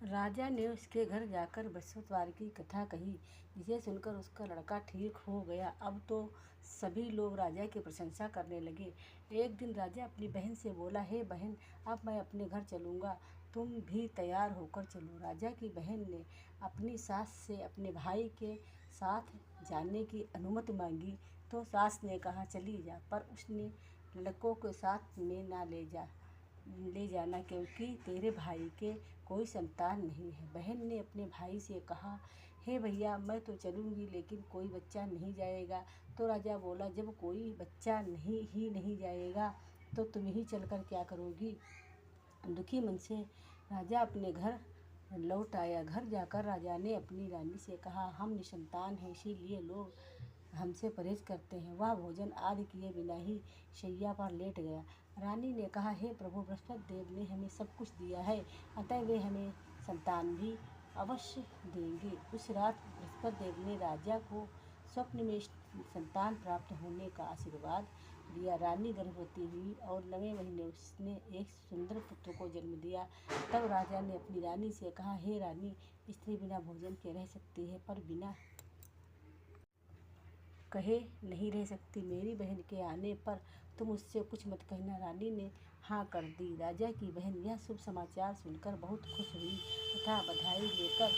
राजा ने उसके घर जाकर बृहस्पतिवार की कथा कही, जिसे सुनकर उसका लड़का ठीक हो गया। अब तो सभी लोग राजा की प्रशंसा करने लगे। एक दिन राजा अपनी बहन से बोला, हे बहन, अब मैं अपने घर चलूँगा, तुम भी तैयार होकर चलो। राजा की बहन ने अपनी सास से अपने भाई के साथ जाने की अनुमति मांगी, तो सास ने कहा, चली जा, पर उसने लड़कों के साथ में ना ले जाना, क्योंकि तेरे भाई के कोई संतान नहीं है। बहन ने अपने भाई से कहा, हे भैया, मैं तो चलूँगी, लेकिन कोई बच्चा नहीं जाएगा। तो राजा बोला, जब कोई बच्चा नहीं जाएगा तो तुम ही चलकर क्या करोगी। दुखी मन से राजा अपने घर लौट आया। घर जाकर राजा ने अपनी रानी से कहा, हम निसंतान हैं, इसीलिए लोग हमसे परहेज करते हैं। वह भोजन आदि किए बिना ही शैया पर लेट गया। रानी ने कहा, हे प्रभु, बृहस्पति देव ने हमें सब कुछ दिया है, अतः वे हमें संतान भी अवश्य देंगे। उस रात बृहस्पति देव ने राजा को स्वप्न में संतान प्राप्त होने का आशीर्वाद दिया। रानी गर्भवती हुई और 9वें महीने उसने एक सुंदर पुत्र को जन्म दिया। तब राजा ने अपनी रानी से कहा, हे रानी, स्त्री बिना भोजन के रह सकती है, पर बिना कहे नहीं रह सकती। मेरी बहन के आने पर तुम उससे कुछ मत कहना। रानी ने हाँ कर दी। राजा की बहन यह शुभ समाचार सुनकर बहुत खुश हुई तथा बधाई लेकर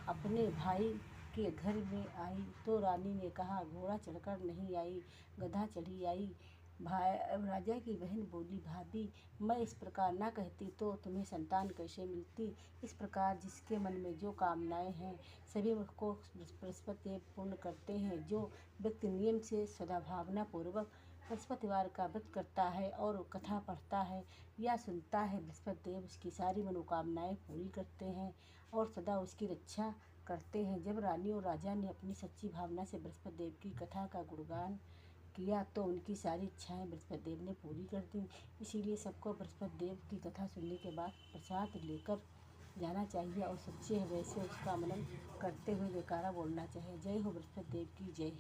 अपने भाई के घर में आई। तो रानी ने कहा, घोड़ा चढ़कर नहीं आई, गधा चढ़ी आई। राजा की बहन बोली, भाभी, मैं इस प्रकार ना कहती तो तुम्हें संतान कैसे मिलती। इस प्रकार जिसके मन में जो कामनाएं हैं सभी को बृहस्पति देव पूर्ण करते हैं। जो व्यक्ति नियम से सद्भावना पूर्वक बृहस्पतिवार का व्रत करता है और कथा पढ़ता है या सुनता है, बृहस्पति देव उसकी सारी मनोकामनाएं पूरी करते हैं और सदा उसकी रक्षा करते हैं। जब रानी और राजा ने अपनी सच्ची भावना से बृहस्पति देव की कथा का गुणगान किया तो उनकी सारी इच्छाएं बृहस्पति देव ने पूरी कर दी। इसीलिए सबको बृहस्पति देव की कथा सुनने के बाद प्रसाद लेकर जाना चाहिए और सच्चे हृदय से उसका मनन करते हुए जयकारा बोलना चाहिए। जय हो बृहस्पति देव की जय।